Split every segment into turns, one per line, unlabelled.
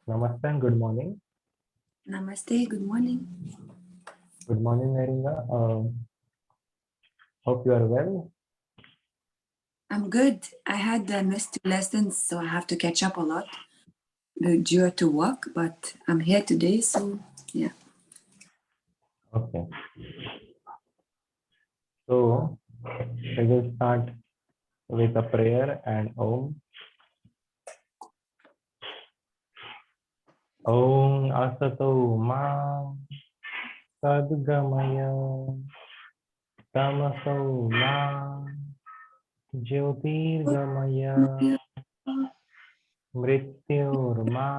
Namaste and good morning.
Namaste, good morning.
Good morning, Naringa. Hope you are well.
I'm good. I had missed 2 lessons, so I have to catch up a lot due to work, but I'm here today, so yeah.
Okay. So we will start with a prayer and Om. Om Asato Ma Sadgamaya Tamaso Ma Jyotirgamaya Mrityorma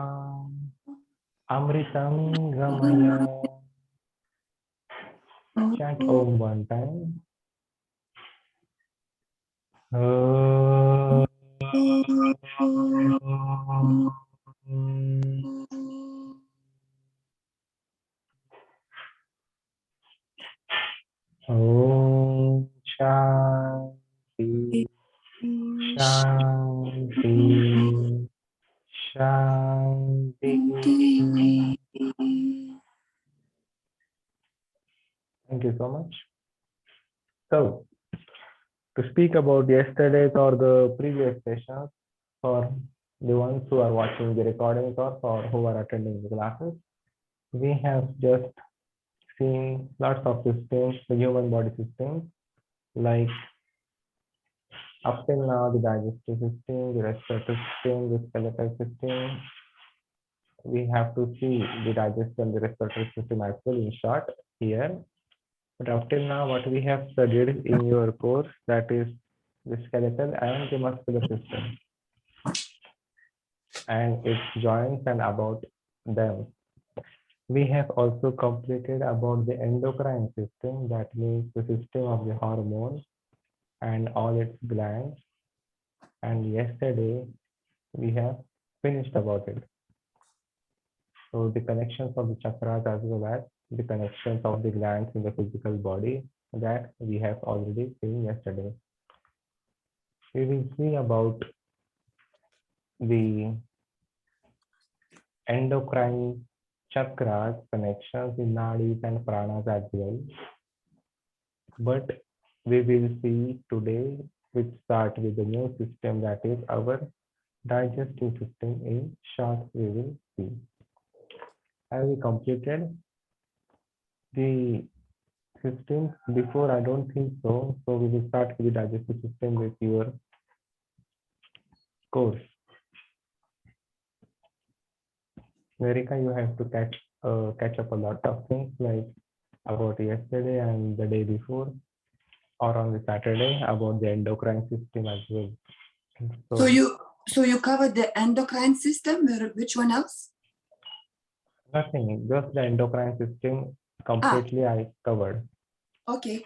Amritam Gamaya. Chant Om one time. Om Shanti Shanti Shanti. Thank you so much. So, to speak about yesterday's or the previous sessions, for the ones who are watching the recordings or who are attending the classes, we have just seen lots of systems, the human body systems, like up till now, the digestive system, the respiratory system, the skeletal system. We have to see the digestive and the respiratory system as well in short here. But up till now, what we have studied in your course, that is the skeletal and the muscular system and its joints and about them. We have also completed about the endocrine system, that means the system of the hormones and all its glands. And yesterday we have finished about it. So the connections of the chakras as well as the connections of the glands in the physical body, that we have already seen yesterday. We will see about the endocrine chakras, connections in nadis and pranas as well. But we will see today, which start with the new system, that is our digestive system. In short, we will see. Have we completed the systems before? I don't think so. So we will start with the digestive system with your course. Verika, you have to catch up a lot of things like about yesterday and the day before, or on the Saturday about the endocrine system as well.
So you covered the endocrine system. Which one else?
Nothing, just the endocrine system completely I covered.
Okay.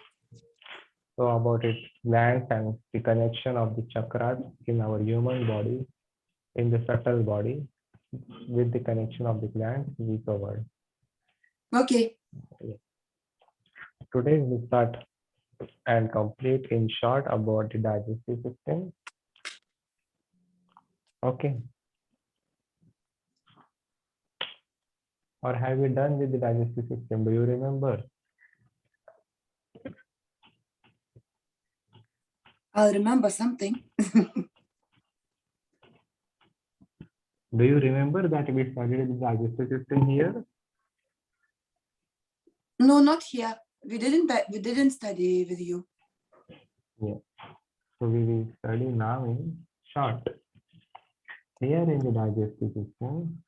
So about its glands and the connection of the chakras in our human body, in the subtle body, with the connection of the glands, we covered.
Okay.
Today we start and complete in short about the digestive system. Okay. Or have you done with the digestive system? Do you remember?
I'll remember something.
Do you remember that we studied the digestive system here?
No, not here. We didn't study with you.
Yeah. So we will study now in short. Here in the digestive system,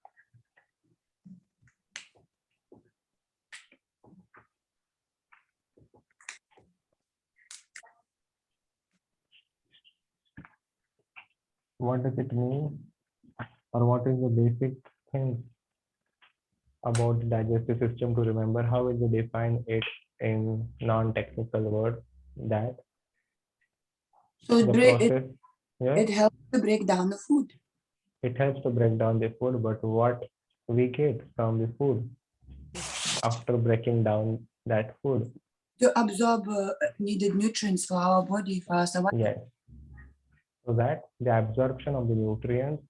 what does it mean, or what is the basic thing about the digestive system to remember? How will you define it in non-technical words? That
So
the process,
it helps to break down the food.
it helps to break down the food, but what we get from the food after breaking down that food?
To absorb needed nutrients for our body, for our survival.
Yes. So that the absorption of the nutrients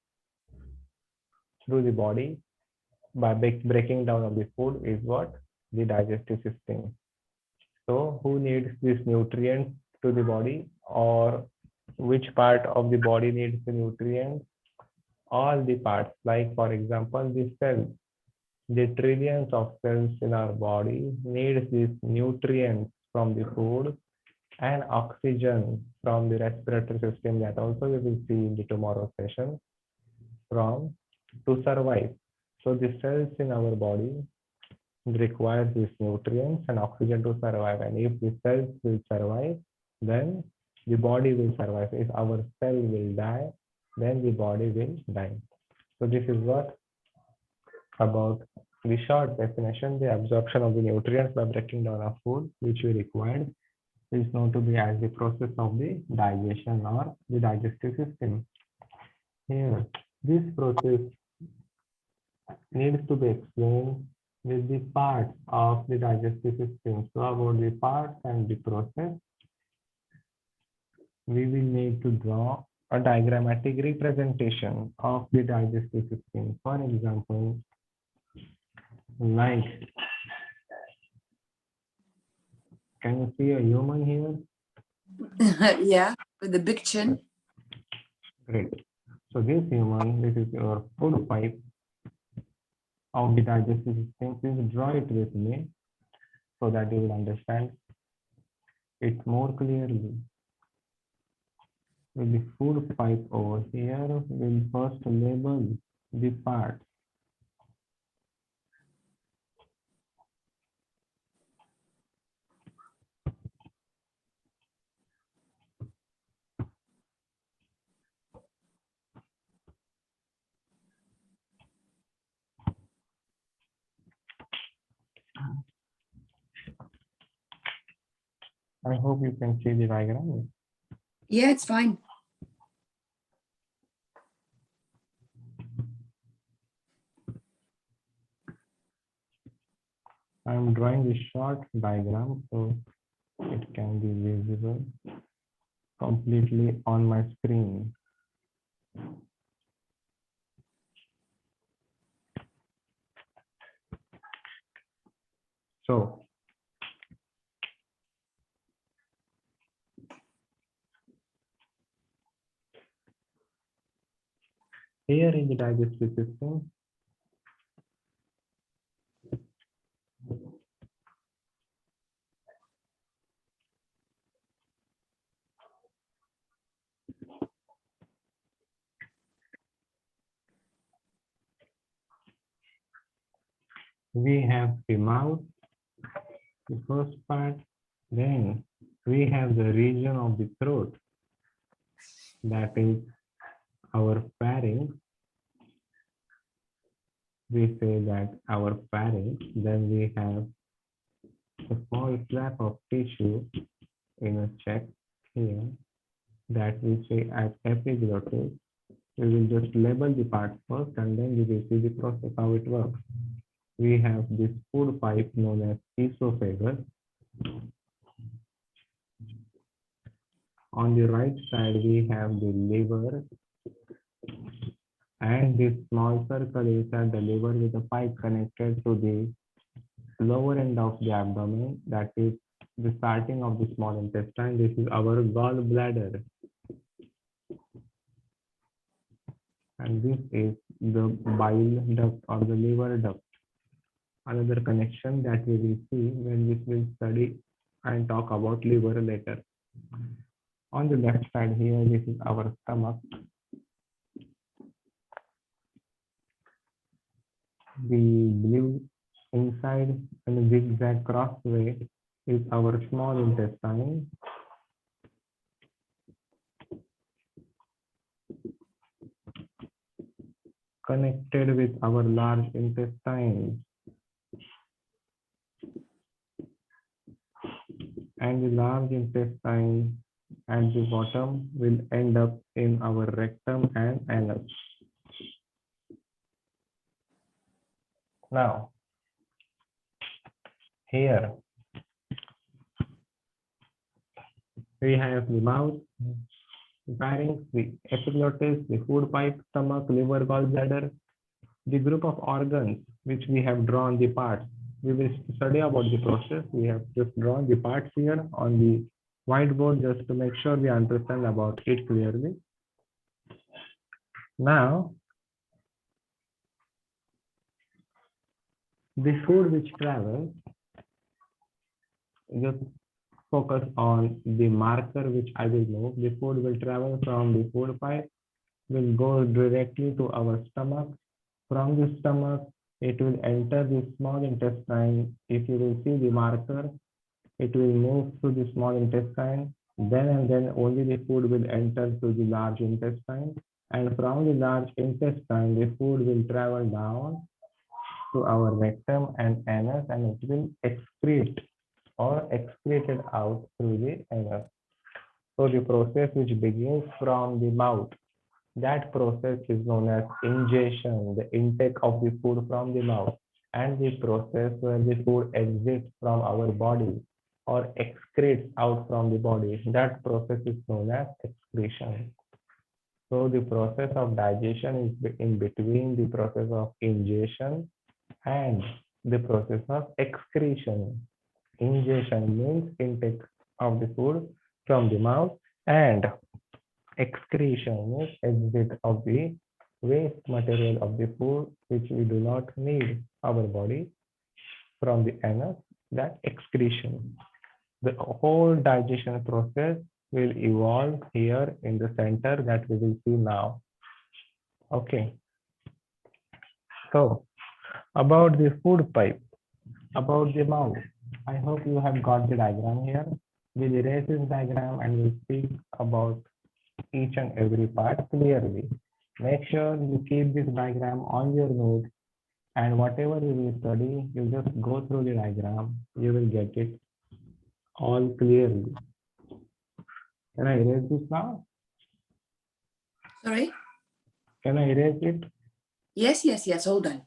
through the body by breaking down of the food is what? The digestive system. So who needs these nutrients to the body, or which part of the body needs the nutrients? All the parts, like for example, the cells. The trillions of cells in our body need these nutrients from the food and oxygen from the respiratory system, that also we will see in the tomorrow session, from to survive. So the cells in our body require these nutrients and oxygen to survive. And if the cells will survive, then the body will survive. If our cell will die, then the body will die. So this is what about the short definition. The absorption of the nutrients by breaking down of food which we required is known to be as the process of the digestion or the digestive system. Here, this process needs to be explained with the parts of the digestive system. So about the parts and the process, we will need to draw a diagrammatic representation of the digestive system. For example, like, can you see a human here?
Yeah, with the big chin.
Great. So this human, this is your food pipe of the digestive system. Please draw it with me so that you will understand it more clearly. With the food pipe over here, we'll first label the parts. I hope you can see the diagram.
Yeah, it's fine.
I'm drawing a short diagram so it can be visible completely on my screen. So here in the digestive system, we have the mouth, the first part, then we have the region of the throat, that is our pharynx. We say that our pharynx, then we have a small flap of tissue in a check here that we say as epiglottis. We will just label the parts first and then we will see the process how it works. We have this food pipe known as esophagus. On the right side, we have the liver, and this small circle is at the liver with a pipe connected to the lower end of the abdomen, that is the starting of the small intestine. This is our gallbladder. And this is the bile duct or the liver duct. Another connection that we will see when we will study and talk about liver later. On the left side here, this is our stomach. The blue inside and the zigzag crossway is our small intestine. Connected with our large intestine. And the large intestine at the bottom will end up in our rectum and anus. Now, here we have the mouth, the pharynx, the epiglottis, the food pipe, stomach, liver, gallbladder. the group of organs which we have drawn the parts. We will study about the process. We have just drawn the parts here on the whiteboard just to make sure we understand about it clearly. Now, the food which travels, just focus on the marker which I will move. The food will travel from the food pipe, will go directly to our stomach. From the stomach, it will enter the small intestine. If you will see the marker, it will move to the small intestine. Then and then only the food will enter to the large intestine. And from the large intestine, the food will travel down to our rectum and anus, and it will excrete or excreted out through the anus. So the process which begins from the mouth, that process is known as ingestion, the intake of the food from the mouth, and the process where the food exits from our body or excretes out from the body, that process is known as excretion. So the process of digestion is in between the process of ingestion and the process of excretion. Ingestion means intake of the food from the mouth, and excretion means exit of the waste material of the food which we do not need our body from the anus, that excretion. The whole digestion process will evolve here in the center that we will see now. Okay. So about the food pipe, about the mouth, I hope you have got the diagram here. We'll erase this diagram and we'll speak about each and every part clearly. Make sure you keep this diagram on your note, and whatever you will study, you just go through the diagram. You will get it all clearly. Can I erase this now?
Sorry?
Can I erase it?
Yes, yes, yes. Hold on.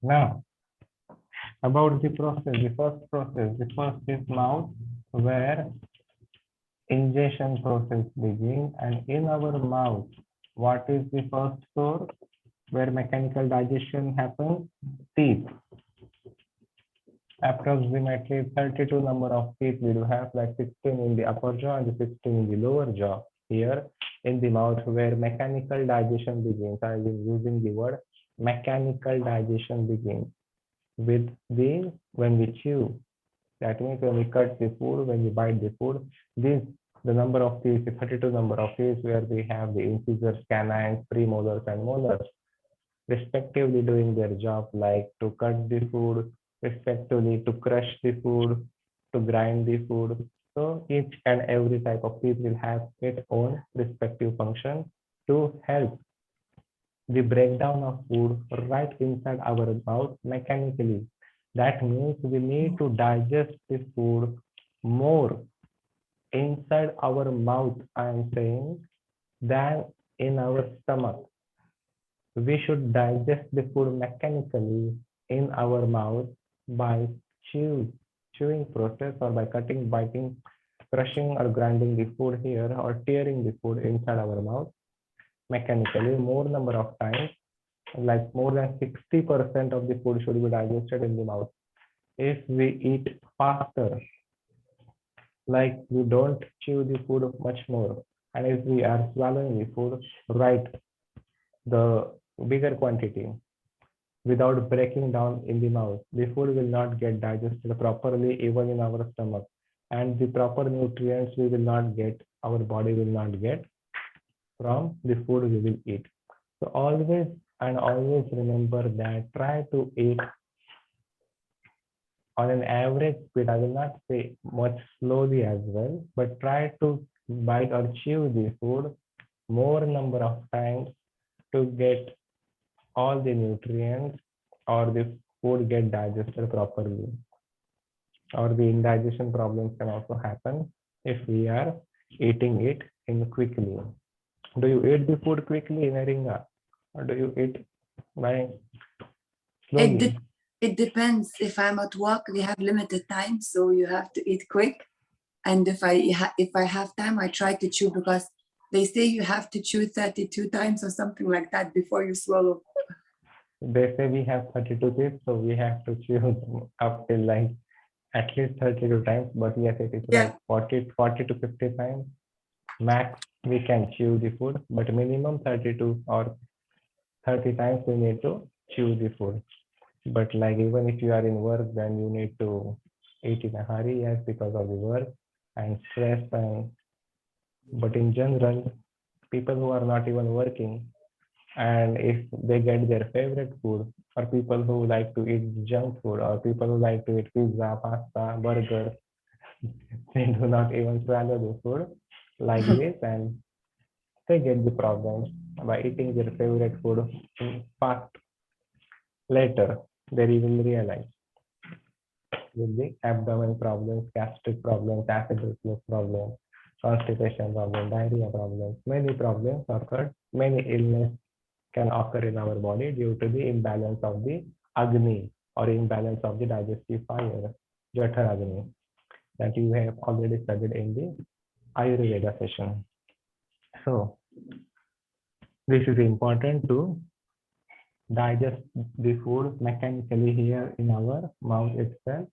Now, about the process, the first is mouth, where ingestion process begins, and in our mouth, what is the first door where mechanical digestion happens? Teeth. Approximately 32 number of teeth we do have, like 16 in the upper jaw and 16 in the lower jaw. Here in the mouth where mechanical digestion begins. I am using the word mechanical digestion begins with the when we chew. That means when we cut the food, when we bite the food, this the number of teeth, the 32 number of teeth where we have the incisors, canines, premolars, and molars, respectively doing their job, like to cut the food, respectively to crush the food, to grind the food. So each and every type of teeth will have its own respective function to help the breakdown of food right inside our mouth mechanically. That means we need to digest the food more inside our mouth, I am saying, than in our stomach. We should digest the food mechanically in our mouth by chewing process, or by cutting, biting, crushing or grinding the food here, or tearing the food inside our mouth mechanically more number of times, like more than 60% of the food should be digested in the mouth. If we eat faster, like we don't chew the food much more, and if we are swallowing the food right, the bigger quantity without breaking down in the mouth, the food will not get digested properly even in our stomach, and the proper nutrients we will not get, our body will not get from the food we will eat. So always remember that try to eat on an average speed. I will not say much slowly as well, but try to bite or chew the food more number of times to get all the nutrients, or the food get digested properly. Or the indigestion problems can also happen if we are eating it in quickly. Do you eat the food quickly in Eringa, or do you eat by slowly?
It depends. If I'm at work, we have limited time, so you have to eat quick. And if I have time, I try to chew, because they say you have to chew 32 times or something like that before you swallow.
They say we have 32 teeth, so we have to chew them up till like at least 32 times. But yes, it is
Yeah.
like 40 to 50 times max we can chew the food, but minimum 32 or 30 times we need to chew the food. But like even if you are in work, then you need to eat in a hurry, yes, because of the work and stress. And but in general, people who are not even working, and if they get their favorite food, or people who like to eat junk food, or people who like to eat pizza, pasta, burger, they do not even swallow the food like this, and they get the problems by eating their favorite food fast. Later, they will realize with the abdomen problems, gastric problems, acid reflux problems, constipation problems, diarrhea problems, many problems occur, many illness can occur in our body due to the imbalance of the Agni or imbalance of the digestive fire, Jatha Agni, that you have already studied in the Ayurveda session. So this is important to digest the food mechanically here in our mouth itself.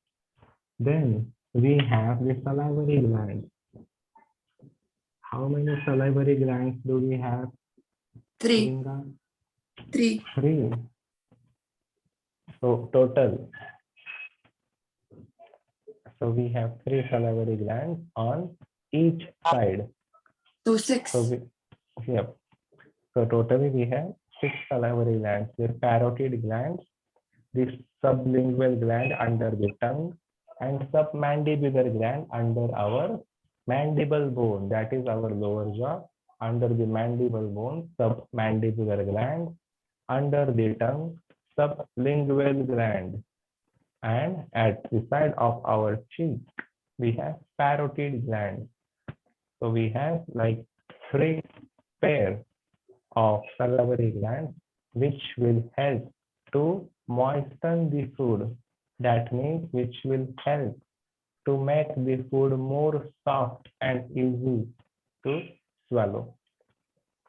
Then we have the salivary gland. How many salivary glands do we have?
Three.
Ringa?
Three.
3. So total. So we have 3 salivary glands on each side.
So 6.
So yep. So totally we have 6 salivary glands. The parotid glands, the sublingual gland under the tongue, and submandibular gland under our mandible bone, that is our lower jaw. Under the mandible bone, submandibular gland. Under the tongue, sublingual gland. And at the side of our cheek, we have parotid gland. So we have like 3 pairs of salivary glands, which will help to moisten the food. That means which will help to make the food more soft and easy to swallow.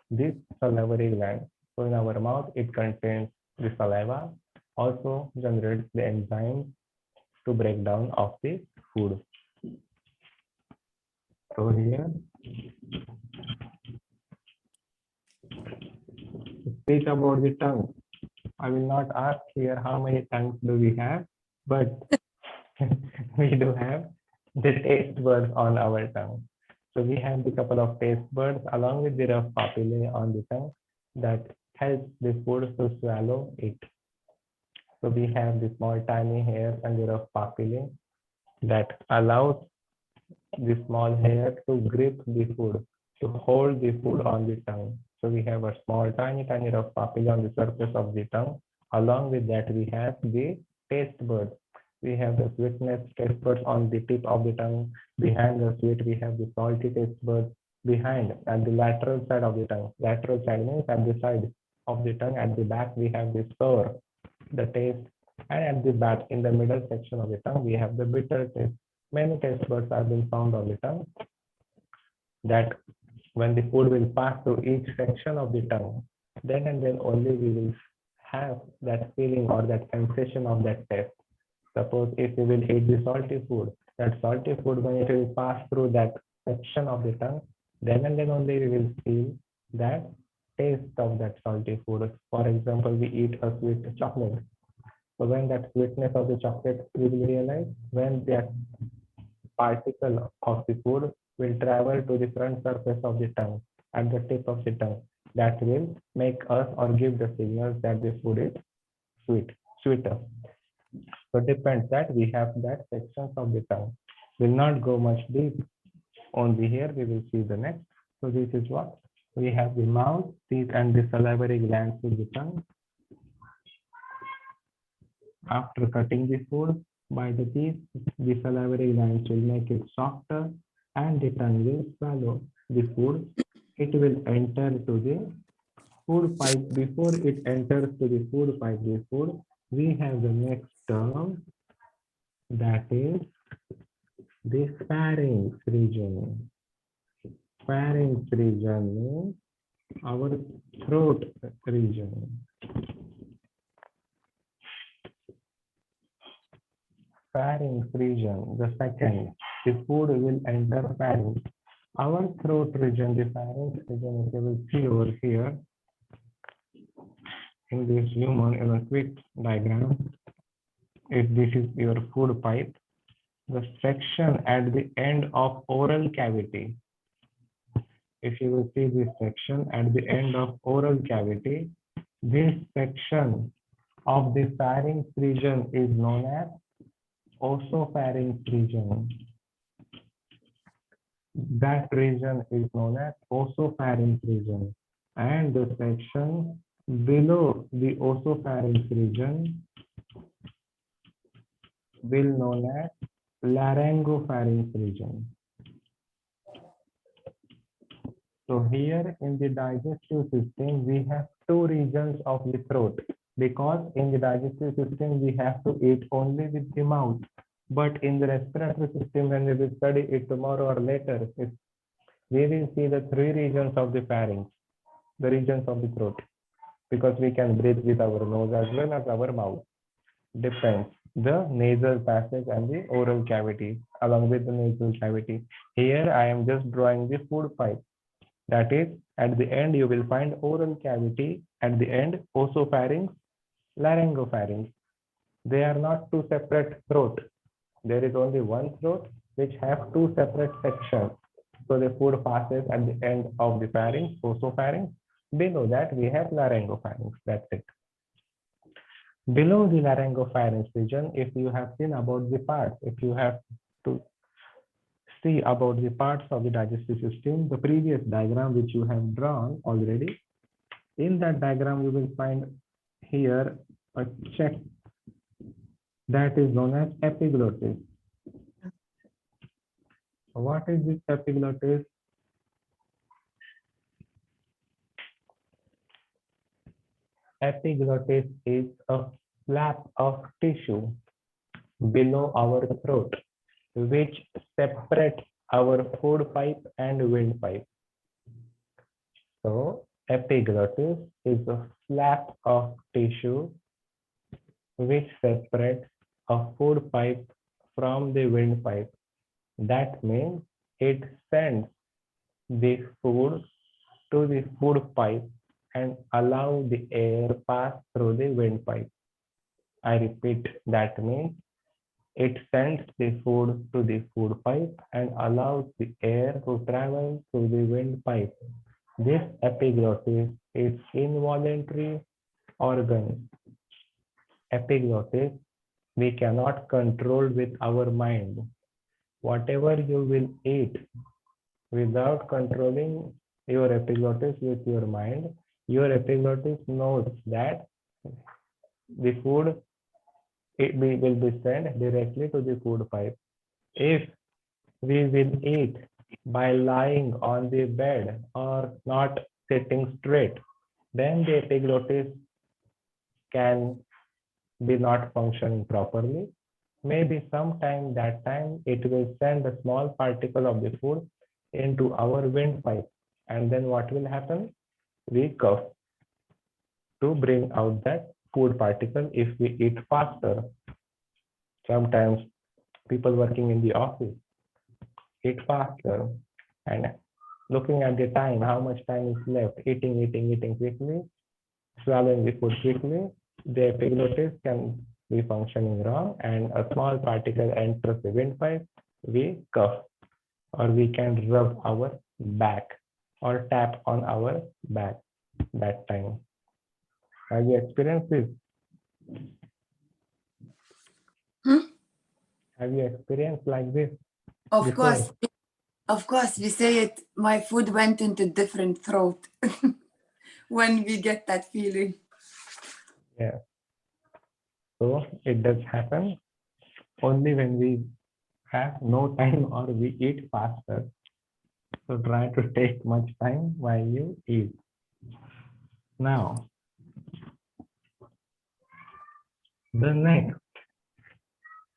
This salivary gland, so in our mouth, it contains the saliva, also generates the enzyme to break down of the food. So here, speak about the tongue. I will not ask here how many tongues do we have, but we do have the taste buds on our tongue. So we have the couple of taste buds along with the rough papillae on the tongue that helps the food to swallow it. So we have the small tiny hairs and the rough papillae that allows the small hair to grip the food, to hold the food on the tongue. So we have a small tiny rough papillae on the surface of the tongue. Along with that, we have the taste buds. We have the sweetness taste buds on the tip of the tongue. Behind the sweet, we have the salty taste buds. Behind, at the lateral side of the tongue. Lateral side means at the side of the tongue. At the back, we have the sour, the taste. And at the back, in the middle section of the tongue, we have the bitter taste. Many taste buds are being found on the tongue that when the food will pass through each section of the tongue, then and then only we will have that feeling or that sensation of that taste. Suppose if we will eat the salty food, that salty food, when it will pass through that section of the tongue, then and then only we will feel that taste of that salty food. For example, we eat a sweet chocolate. So when that sweetness of the chocolate, we will realize when that particle of the food will travel to the front surface of the tongue at the tip of the tongue. That will make us or give the signals that the food is sweeter. So depends that we have that sections of the tongue. Will not go much deep. Only here we will see the next. So this is what we have: the mouth, teeth, and the salivary glands in the tongue. After cutting the food by the teeth, the salivary glands will make it softer and the tongue will swallow the food. It will enter to the food pipe. Before it enters to the food pipe, we have the next term, that is the pharynx region. Pharynx region means our throat region. Pharynx region, the second, the food will enter pharynx. Our throat region, the pharynx region, you will see over here in this human in a quick diagram. If this is your food pipe, the section at the end of oral cavity. If you will see this section at the end of oral cavity, this section of the pharynx region is known as osopharynx region. That region is known as osopharynx region. And the section below the osopharynx region will known as laryngopharynx region. So here in the digestive system, we have two regions of the throat, because in the digestive system, we have to eat only with the mouth. But in the respiratory system, when we will study it tomorrow or later, we will see the three regions of the pharynx, the regions of the throat, because we can breathe with our nose as well as our mouth. Depends the nasal passage and the oral cavity along with the nasal cavity. Here I am just drawing the food pipe. That is, at the end you will find oral cavity, at the end osopharynx, laryngopharynx. They are not two separate throat. There is only one throat which have two separate sections. So the food passes at the end of the pharynx, osopharynx. Below that we have laryngopharynx. That's it. Below the laryngopharynx region, if you have seen about the parts, if you have to see about the parts of the digestive system, the previous diagram which you have drawn already, in that diagram you will find here a check that is known as epiglottis. What is this epiglottis? Epiglottis is a flap of tissue below our throat, which separates our food pipe and windpipe. So epiglottis is a flap of tissue which separates a food pipe from the windpipe. That means it sends the food to the food pipe and allow the air pass through the windpipe. I repeat, that means it sends the food to the food pipe and allows the air to travel through the windpipe. This epiglottis is involuntary organ. Epiglottis we cannot control with our mind. Whatever you will eat, without controlling your epiglottis with your mind, your epiglottis knows that the food will be sent directly to the food pipe. If we will eat by lying on the bed or not sitting straight, then the epiglottis can be not functioning properly. Maybe sometime that time it will send a small particle of the food into our windpipe, and then what will happen? We cough to bring out that food particle if we eat faster. Sometimes people working in the office eat faster and looking at the time, how much time is left, eating quickly, swallowing the food quickly, the epiglottis can be functioning wrong and a small particle enters the windpipe, we cough, or we can rub our back or tap on our back that time. Have you experienced this? Have you experienced like this?
Of
before?
course. Of course, we say it, my food went into different throat when we get that feeling.
Yeah. So it does happen only when we have no time or we eat faster. So try to take much time while you eat. Now, the next,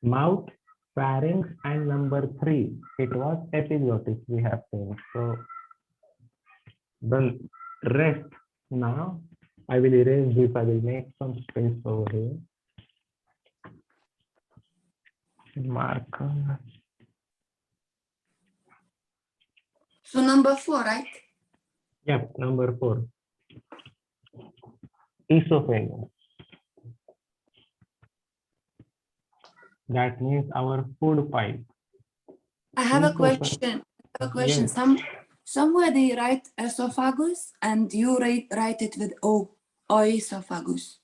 mouth pharynx, and number 3, it was epiglottis we have seen. So the rest now, I will erase this. I will make some space over here. Marker.
So number 4, right?
Yep, number 4. Esophagus. That means our food pipe.
I have a
Esophagus.
question. I have a question.
Yes.
Somewhere they write esophagus and you write it with O, oesophagus.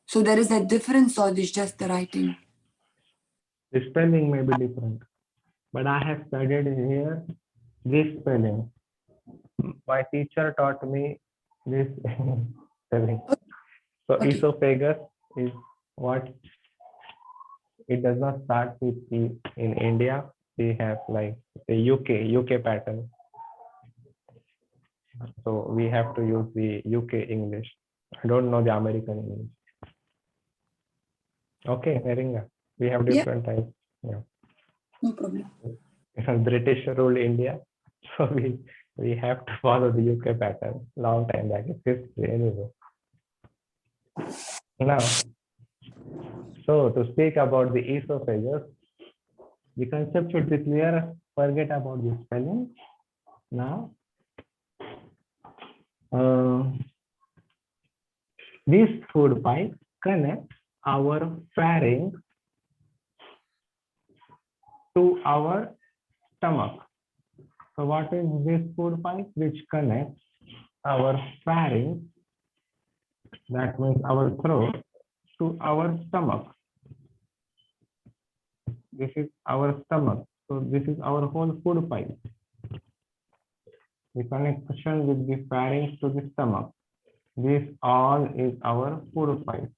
So there is a difference or it's just the writing?
The spelling may be different, but I have studied here this spelling. My teacher taught me this spelling. So
Okay.
esophagus is what it does not start with E. In India, we have like the UK pattern. So we have to use the UK English. I don't know the American English. Okay, Neringa, we have
Yeah.
different types. Yeah.
No problem.
British ruled India, so we have to follow the UK pattern. Long time back, it's history anyway. Now, so to speak about the esophagus, the concept should be clear. Forget about the spelling. Now, this food pipe connects our pharynx to our stomach. So what is this food pipe which connects our pharynx, that means our throat, to our stomach? This is our stomach. So this is our whole food pipe. The connection with the pharynx to the stomach. This all is our food pipe.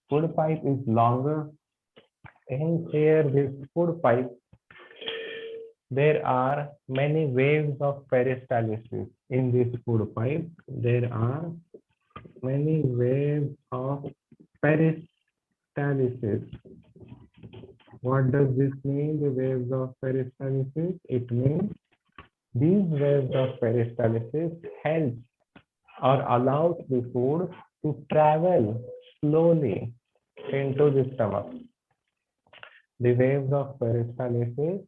Food pipe is longer. And here, this food pipe, there are many waves of peristalsis in this food pipe. There are many waves of peristalsis. What does this mean, the waves of peristalsis? It means these waves of peristalsis help or allows the food to travel slowly into the stomach. The waves of peristalsis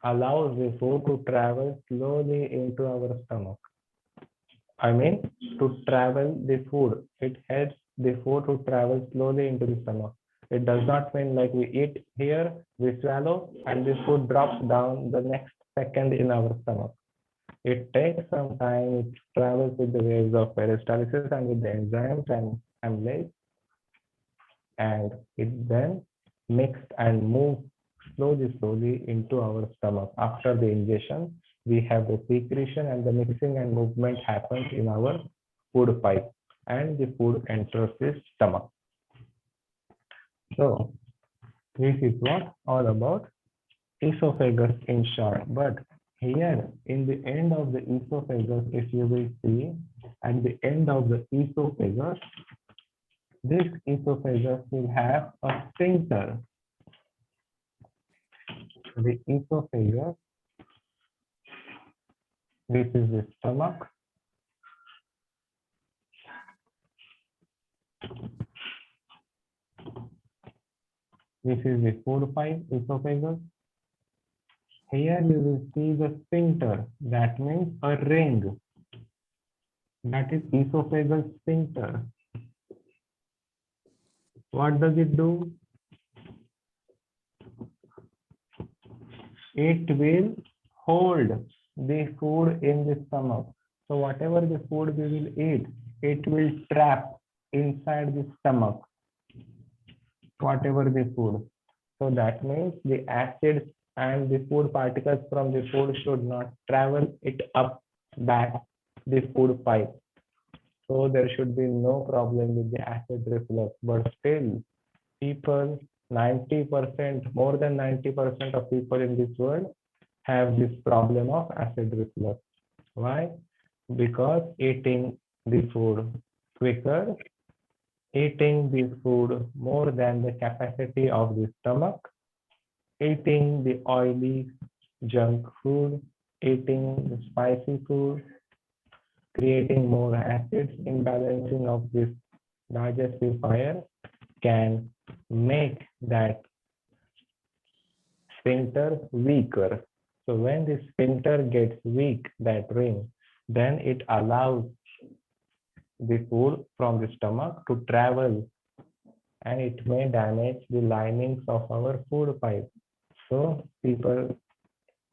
allows the food to travel slowly into our stomach. I mean, to travel the food. It helps the food to travel slowly into the stomach. It does not mean like we eat here, we swallow, and the food drops down the next second in our stomach. It takes some time, it travels with the waves of peristalsis and with the enzymes and amylase, and it then mixed and moves slowly into our stomach. After the ingestion, we have the secretion and the mixing and movement happens in our food pipe and the food enters the stomach. So this is what all about esophagus in short. But here in the end of the esophagus, if you will see at the end of the esophagus, this esophagus will have a sphincter. The esophagus, this is the stomach. This is the food pipe, esophagus. Here you will see the sphincter, that means a ring. That is esophageal sphincter. What does it do? It will hold the food in the stomach. So whatever the food we will eat, it will trap inside the stomach. Whatever the food. So that means the acids and the food particles from the food should not travel it up back the food pipe. So there should be no problem with the acid reflux. But still, people, 90%, more than 90% of people in this world have this problem of acid reflux. Why? Because eating the food quicker eating the food more than the capacity of the stomach, eating the oily junk food, eating the spicy food, creating more acids, imbalancing of this digestive fire can make that sphincter weaker. So when the sphincter gets weak, that ring, then it allows the food from the stomach to travel, and it may damage the linings of our food pipe. So people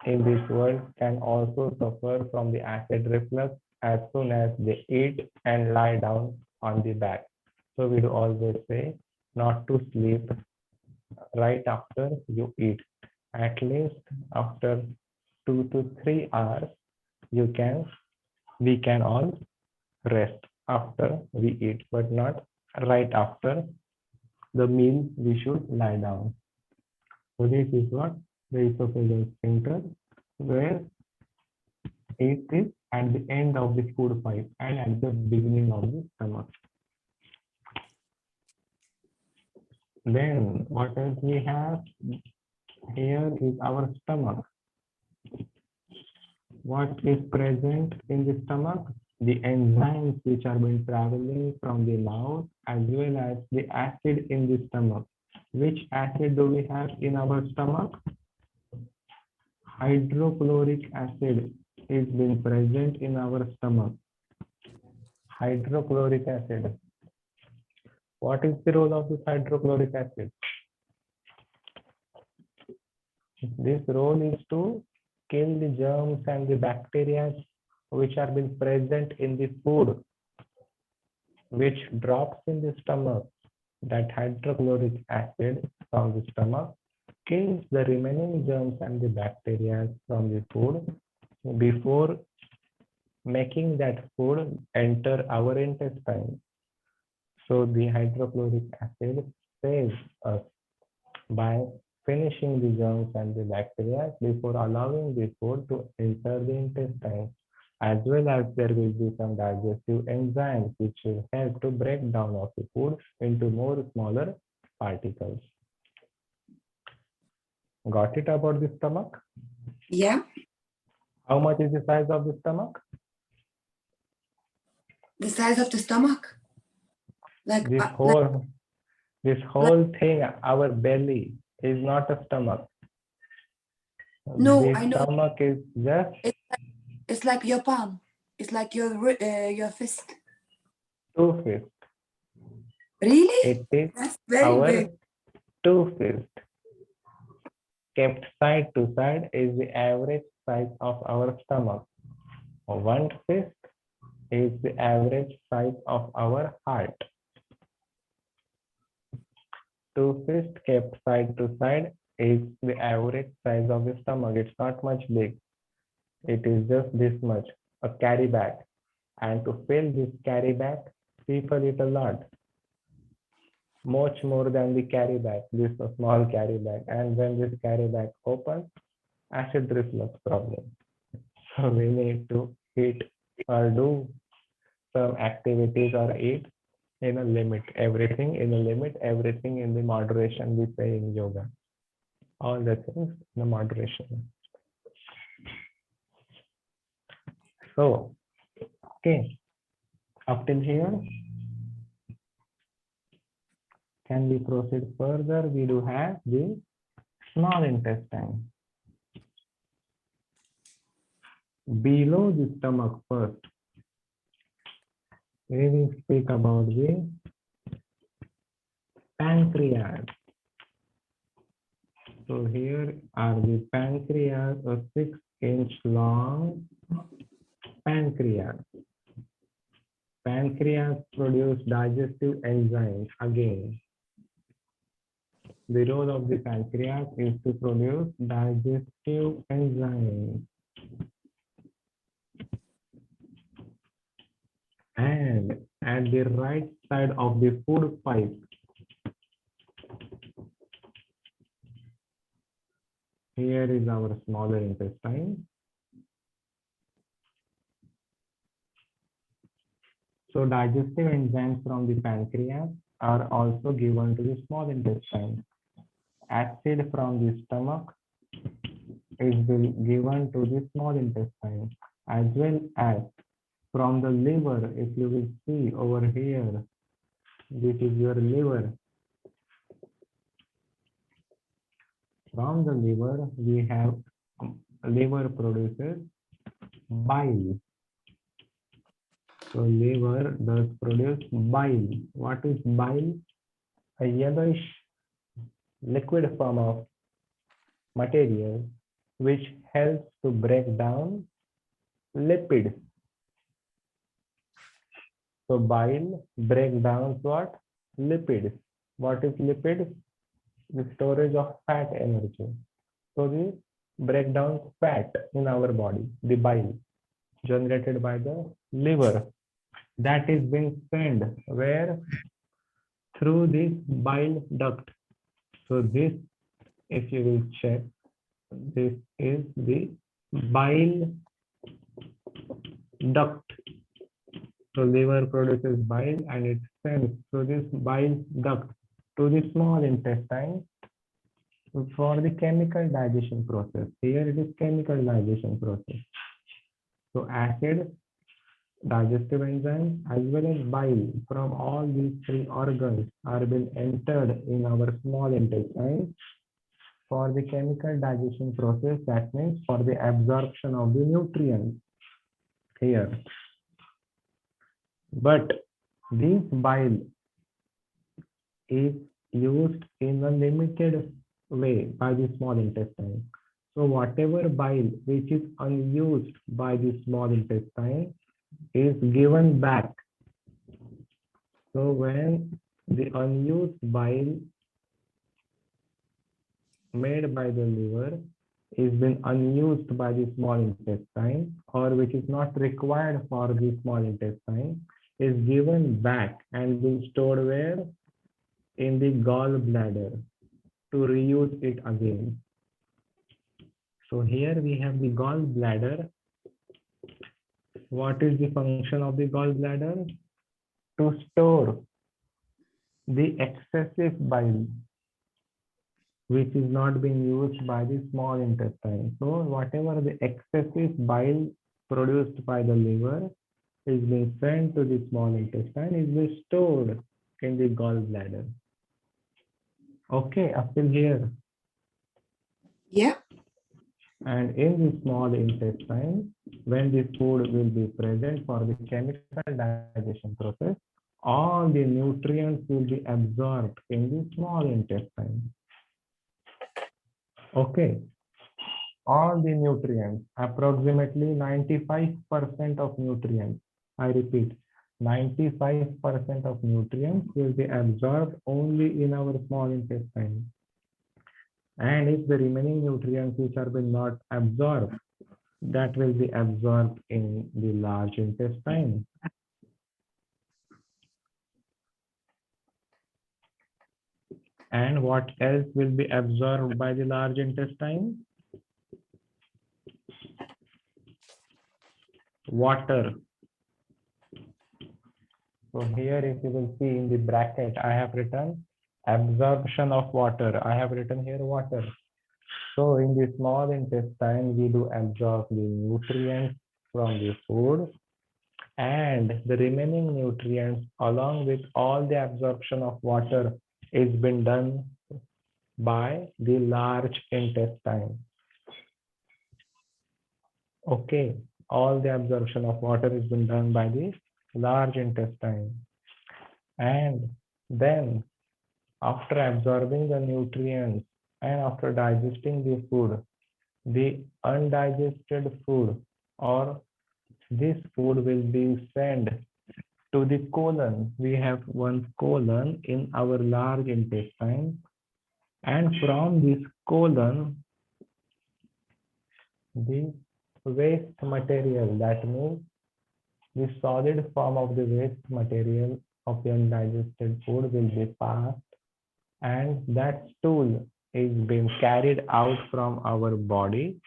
in this world can also suffer from the acid reflux as soon as they eat and lie down on the back. So we do always say not to sleep right after you eat. At least after 2 to 3 hours, we can all rest after we eat, but not right after the meal we should lie down. So this is what the esophageal sphincter, where it is at the end of the food pipe and at the beginning of the stomach. Then what else we have? Here is our stomach. What is present in the stomach? The enzymes which are been traveling from the mouth, as well as the acid in the stomach. Which acid do we have in our stomach? Hydrochloric acid is been present in our stomach. Hydrochloric acid. What is the role of this hydrochloric acid? This role is to kill the germs and the bacteria which are been present in the food, which drops in the stomach. That hydrochloric acid from the stomach kills the remaining germs and the bacteria from the food before making that food enter our intestine. So the hydrochloric acid saves us by finishing the germs and the bacteria before allowing the food to enter the intestine, as well as there will be some digestive enzymes which will help to break down of the food into more smaller particles. Got it about the stomach?
Yeah.
How much is the size of the stomach?
The size of the stomach. Like
This whole thing, our belly is not a stomach.
No,
this
I know.
Stomach is just
It's like your palm. It's like your fist.
2 fists.
Really?
It is
That's very
our
big.
2 fists. Kept side to side is the average size of our stomach. 1 fist is the average size of our heart. 2 fists kept side to side is the average size of the stomach. It's not much big. It is just this much, a carry bag. And to fill this carry bag, people eat a lot. Much more than the carry bag, this is a small carry bag. And when this carry bag opens, acid reflux problem. So we need to eat or do some activities or eat in a limit, everything in a limit, everything in the moderation we say in yoga. All the things in the moderation. So, okay, up till here. Can we proceed further? We do have the small intestine. Below the stomach first, we will speak about the pancreas. So here are the pancreas, a 6-inch long pancreas. Pancreas produce digestive enzymes again. The role of the pancreas is to produce digestive enzymes. And at the right side of the food pipe, here is our smaller intestine. So digestive enzymes from the pancreas are also given to the small intestine. Acid from the stomach is given to the small intestine, as well as from the liver. If you will see over here, this is your liver. From the liver, we have liver produces bile. So liver does produce bile. What is bile? A yellowish liquid form of material which helps to break down lipids. So bile breaks down what? Lipids. What is lipids? The storage of fat energy. So we break down fat in our body, the bile generated by the liver, that is being sent where? Through this bile duct. So this, if you will check, this is the bile duct. So liver produces bile and it sends through this bile duct to the small intestine for the chemical digestion process. Here it is chemical digestion process. So acid, digestive enzymes, as well as bile from all these three organs are being entered in our small intestine for the chemical digestion process. That means for the absorption of the nutrients here. But this bile is used in a limited way by the small intestine. So whatever bile which is unused by the small intestine is given back. So when the unused bile made by the liver is been unused by the small intestine, or which is not required for the small intestine, is given back and being stored where? In the gallbladder to reuse it again. So here we have the gallbladder. What is the function of the gallbladder? To store the excessive bile which is not being used by the small intestine. So whatever the excessive bile produced by the liver is being sent to the small intestine, is being stored in the gallbladder. Okay, up till here.
Yeah.
And in the small intestine, when the food will be present for the chemical digestion process, all the nutrients will be absorbed in the small intestine. Okay, all the nutrients, approximately 95% of nutrients, I repeat, 95% of nutrients will be absorbed only in our small intestine. And if the remaining nutrients which are being not absorbed, that will be absorbed in the large intestine. And what else will be absorbed by the large intestine? Water. So here, if you will see in the bracket, I have written absorption of water. I have written here water. So in the small intestine, we do absorb the nutrients from the food, and the remaining nutrients along with all the absorption of water is been done by the large intestine. Okay, all the absorption of water has been done by the large intestine. And then after absorbing the nutrients and after digesting the food, the undigested food or this food will be sent to the colon. We have one colon in our large intestine, and from this colon, the waste material, that means the solid form of the waste material of the undigested food will be passed, and that stool is being carried out from our body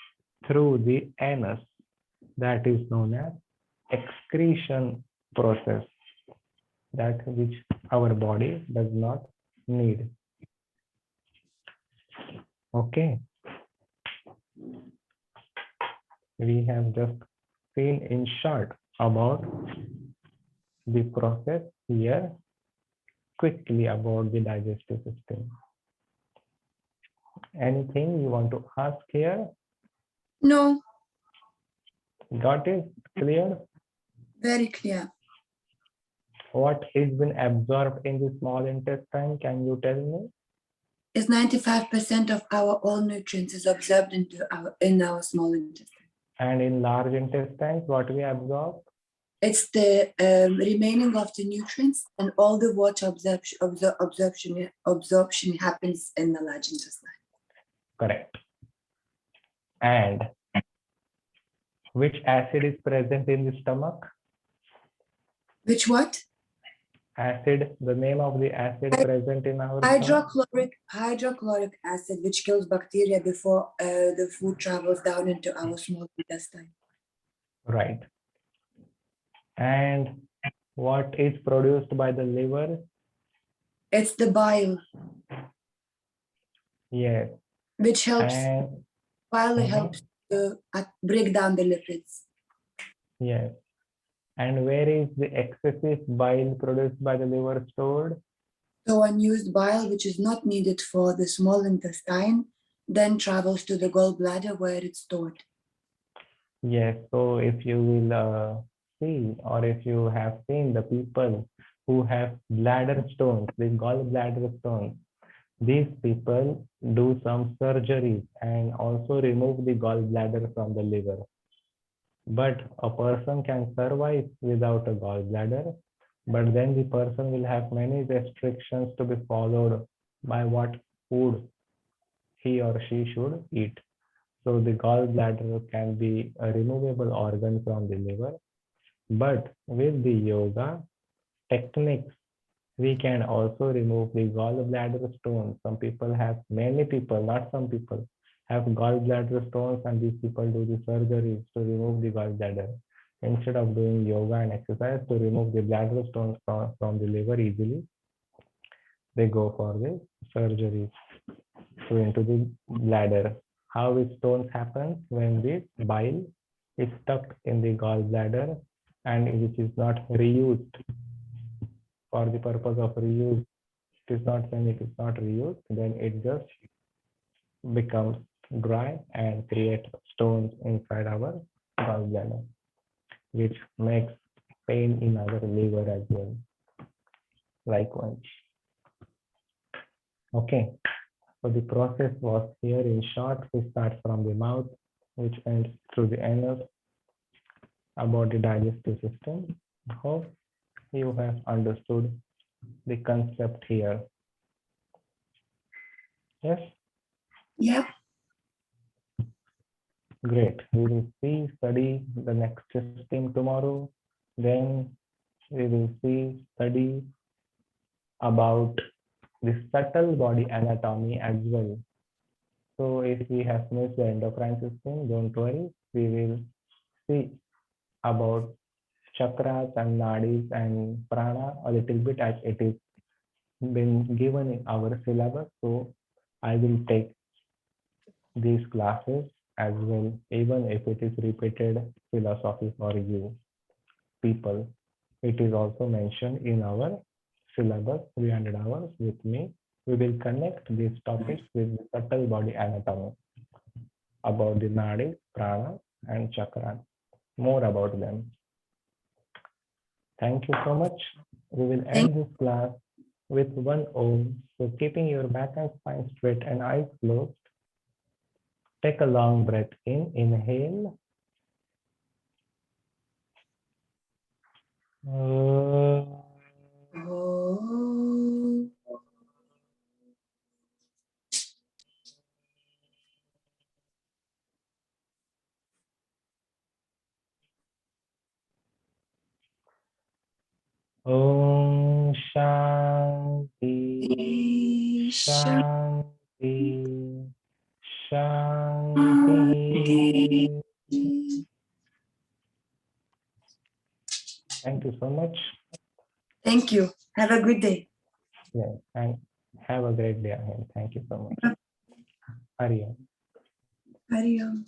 through the anus. That is known as excretion process, that which our body does not need. Okay. We have just seen in short about the process here, quickly about the digestive system. Anything you want to ask here?
No,
Got it? Clear?
very clear.
What is been absorbed in the small intestine? Can you tell me?
Is 95% of our all nutrients is absorbed in our small intestine.
And in large intestines, what we absorb?
It's the remaining of the nutrients, and all the water absorption happens in the large intestine.
Correct. And which acid is present in the stomach?
Which what?
Acid, the name of the acid present in our stomach?
Hydrochloric acid, which kills bacteria before the food travels down into our small intestine.
Right. And what is produced by the liver?
It's the bile,
Yes.
which helps.
And
Bile helps to break down the lipids.
yes. And where is the excessive bile produced by the liver stored?
So unused bile, which is not needed for the small intestine, then travels to the gallbladder where it's stored.
Yes. So if you will see, or if you have seen the people who have bladder stones, the gallbladder stones, these people do some surgeries and also remove the gallbladder from the liver. But a person can survive without a gallbladder, but then the person will have many restrictions to be followed by what food he or she should eat. So the gallbladder can be a removable organ from the liver, but with the yoga techniques, we can also remove the gallbladder stones. Some people have, many people, not some people, have gallbladder stones, and these people do the surgeries to remove the gallbladder. Instead of doing yoga and exercise to remove the bladder stones from the liver easily, they go for the surgery to into the bladder. How the stones happen? When the bile is stuck in the gallbladder and which is not reused for the purpose of reuse. It is not, when it is not reused, then it just becomes dry and create stones inside our gallbladder, which makes pain in our liver as well. Likewise. Okay. So the process was here in short. We start from the mouth, which ends through the anus, about the digestive system. Hope you have understood the concept here. Yes?
Yep.
Great. We will study the next system tomorrow. Then we will study about the subtle body anatomy as well. So if we have missed the endocrine system, don't worry. We will see about chakras and nadis and prana a little bit as it is been given in our syllabus. So I will take these classes as well, even if it is repeated philosophy for you people. It is also mentioned in our syllabus, 300 hours with me. We will connect these topics with the subtle body anatomy, about the nadi, prana, and chakra, more about them. Thank you so much. We will end this class with one Om. So keeping your back and spine straight and eyes closed, take a long breath in, inhale. Om Shanti Shanti Shanti. Thank you so much.
Thank you. Have a good day.
Yeah, and have a great day ahead. Thank you so much. Hari Om.
Hari Om.